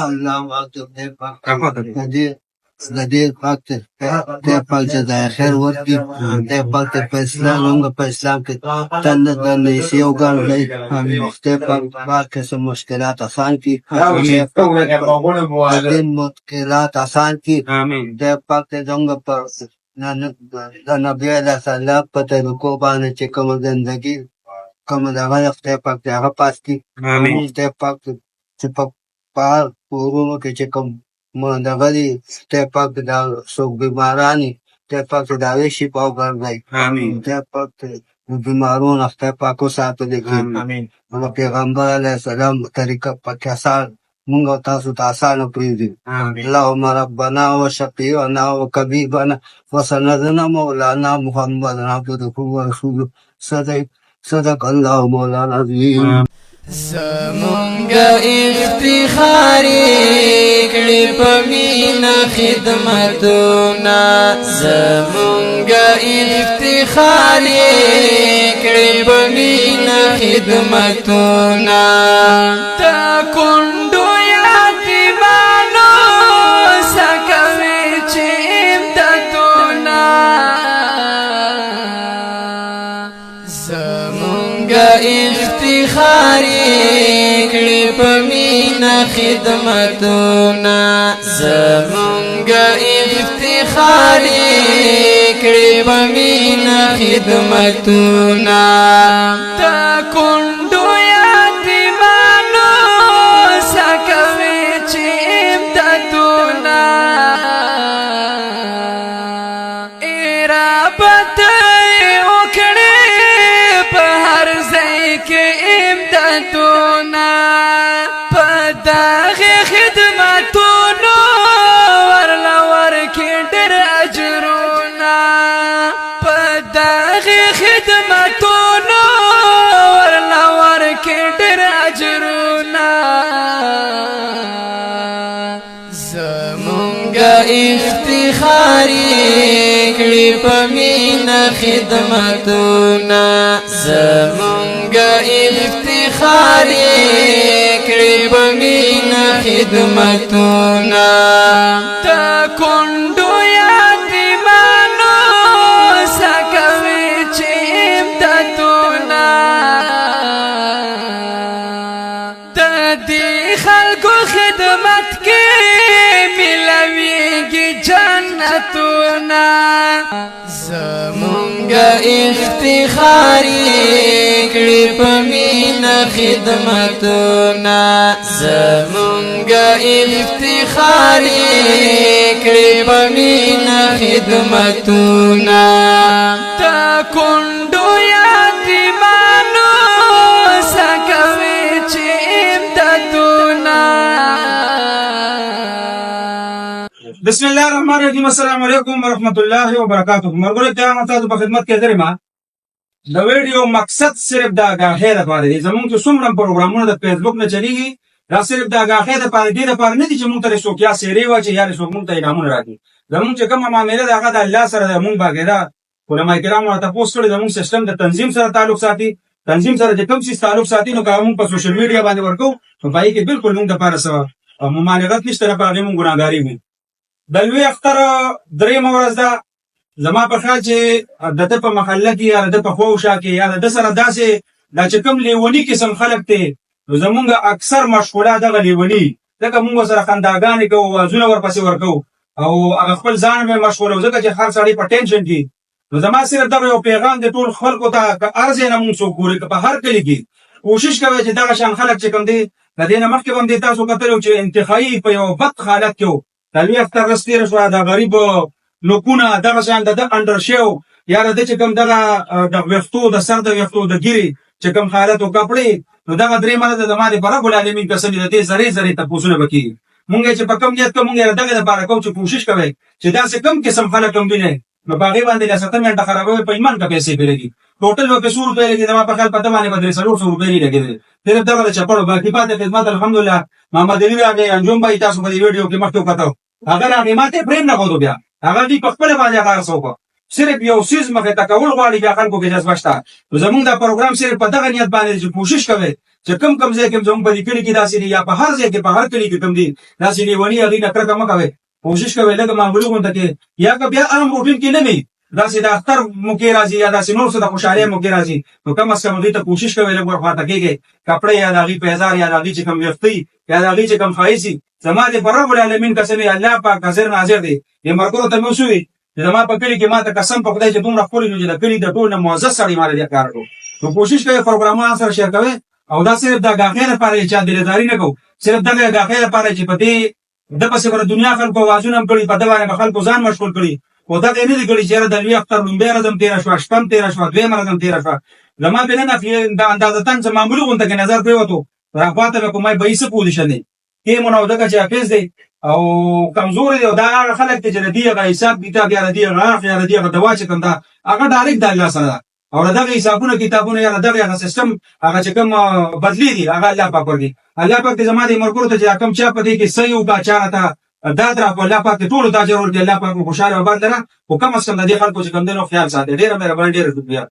الله اکبر د دې پاک ته د پاک جزای خیر ورکړي د پاک ته په اسلام موږ په اسلام کې تند د نشي او ګان دی د پاک قسم مشکلات آسان کړي د مشکلات آسان کړي د پاک ته څنګه پر د نبی له سلام په طریقو باندې چې کوم زندگی کوم دغه خدای پاک هغه پاس کړي د پاک چې په پار پورونو کې چې کوم دغه دی خدای پاک دا څوک بیمارانی خدای پاک دا شي په ورغی خدای پاک بیمارون خدای پاک ساتلی کړي پیغمبر علیه السلام طریقه پکې آسان مونږ تاسو ته آسانه پرېږدي اللهم ربنا وشفيعنا وكبيبنا وسندنا مولانا محمد عبده ورسوله صدق الله مولانا العظيم زمونگا افتخاری کڑی پمینا خدمتونا زمونگا افتخاری کڑی پمینا خدمتونا تا کنڈو یاتیمانو سکوی چیم تتونا زمونگا افتخاری کڑی پمینا خدمتونا زمونگا افتخاری کڑی پمینا خدمتونا تا کنڈو یاتیمانو سکوی چیم تتونا ارابت اکڑی پہر زیک امدادونا پداغ خدمتونو ورلا ورکی در اجرونا پداغ خدمتونو ورلا ورکی در اجرونا زمونگا افتخاری کڑی پمینا خدمتونا زمونگا افتخاری کڑی پمینا خدمتونا تا کنڈو یاتیمانو سکوی چیم تتونا تا دی خلقو خدمت کے ملویگی جنتونا زمونگا افتخاری کڑی پمینا خدمتونا زمونگا افتخاری کڑی پمینا خدمتونا تا کنڈو یاتیمانو سکوی چیم تتونا بسم الله الرحمن الرحیم السلام علیکم ورحمۃ اللہ وبرکاتہ مرګره ته تاسو په خدمت کې درې ما د ویډیو مقصد صرف دا غاښه د پاره دي زموږ څو څومره پروګرامونه د فیسبوک نه چلیږي دا صرف دا غاښه د پاره دي د پاره نه دي چې موږ ته څوک یا سیری واچي یا څوک موږ ته انعامونه راکړي زموږ چې کومه معاملې ده هغه د الله سره د موږ باغیدا علماء کرام ورته پوسټ کړي زموږ سیستم د تنظیم سره تعلق ساتي تنظیم سره د کوم څه تعلق ساتي نو کوم په سوشل میډیا باندې ورکو نو پای کې بالکل موږ د پاره سره ممانعت نشته نه پاره موږ ګناګاری وي د لوی اختر درېمه ورځ ده زما په خیال چې د ده په محله کې یا د ده په خواوشا کې یا د ده سره داسې دا چې کوم لیوني قسم خلک دی نو زمونږ اکثر مشغوله دغه لیوني ځکه مونږ ورسره خنداګانې کوو وازونه ورپسې ورکوو او هغه خپل ځان مې مشغولوو ځکه چې هر سړی په ټینشن کې نو زما صرف دغه یو پیغام د ټول خلکو ته که هر ځای نه مونږ څوک ګوري که په هر کلي کې کوشش کوئ چې دغه شان خلک چې کوم دی د دې نه مخکې به هم دې تاسو کتلي چې انتهایي په یو بد حالت کې و د لوی اختر ورځ تېره شوه د غریبو نوکونه دغه شان د ده انډر شو یا د ده چې کوم دغه د ویښتو د سر د ویښتو د ګیرې چې کوم حالت و کپړې نو دغه درې منه د زما د رب العالمین قسم د دې ذرې ذرې تپوسونه به کېږي مونږ چې په کوم نیت کوو مونږ دغه دپاره کوو چې کوشش کوئ چې داسې کوم قسم خلک هم وینئ نو په هغې باندې ریاستن منډه خرابوي په ایمان که پیسې پرې لګي ټوټل به په 100 روپۍ لګي زما په خیال په ده باندې به 300 روپۍ لګېدلې صرف دغه د چپړو باقي پاتې خدمت الحمدلله محمد علي راغی انجم بهي تاسو په دې ویډیو کې مخکې وکتو هغه راغی ما ته پرېم نه ښودو بیا هغه دوی په خپله باندې هغه هر څه وکړه صرف یو څیز مخې ته کول غواړي بیا خلکو کې جذبه شته نو زمونږ دا پروګرام صرف په دغه نیت باندې چې کوشش کوئ چې کم ځای کې زموږ په دې کلي کې داسې دي یا په هر ځای کې په هر کلي کې کم دي داسې لیوني هغې نه کرکه مه کوئ کوشش کوئ لږه معمولي غونډه کې یا که بیا عام روټین کې نه وي داسې د اختر موقع راځي یا داسې نور څه د خوشحالۍ موقع راځي نو کم از کم هغې ته کوشش کوئ لږ ورخواته کېږئ کپړې یا د هغې پیزار یا د هغې چې کوم ویښتۍ یا د هغې چې کوم ښایست زما د په رب العالمین قسم الله پاک حاضر ناظر دی دې ملګرو ته مې وسوي چې زما په کلي کې ما ته قسم په خدای چې دومره ښکلي نو چې د کلي د ټول نه معزز سړی ما دې کار کړو نو کوشش کوئ پروګرامونه سره شیر کوئ او دا صرف د غاښۍ لپاره چې چا دلداري نه کوو صرف دغه غاښۍ لپاره چې په دې د پسې پر دنیا خلکو اوازونه هم کړي په ده باندې به خلکو ځان مشغول کړي خو دغه یې نه دي کړي چې یاره د لوی اختر لومبۍ ورځ هم تېره شوه شپه هم تېره شوه دویمه ورځ هم تېره شوه زما بې نن د اندازتن څه معمولي غونډه کې نظر پرېوتو راخواته مې کومای به یې څه پوزیشن دی کې مو نو دغه چې حافظ دی او کمزوري دی او دا هغه خلک دی چې د دې هغه حساب کتاب یا د دې هغه اخ یا د دې هغه دوا چې کوم ده هغه ډایرکټ د الله سره ده او دغه حسابونه کتابونه یا دغه هغه سیستم هغه چې کوم بدلی دي هغه الله پاک ورګي الله پاک دې زما دې ملګرو ته چې کوم چا په دې کې صحیح او کا چاره ته دا درا په الله پاک ټول تاجر ورته الله پاک خوشاله آباد لره او کم از کم د دې خلکو چې کوم دنو خیال ساتي ډیره مهرباني ډیره شکریہ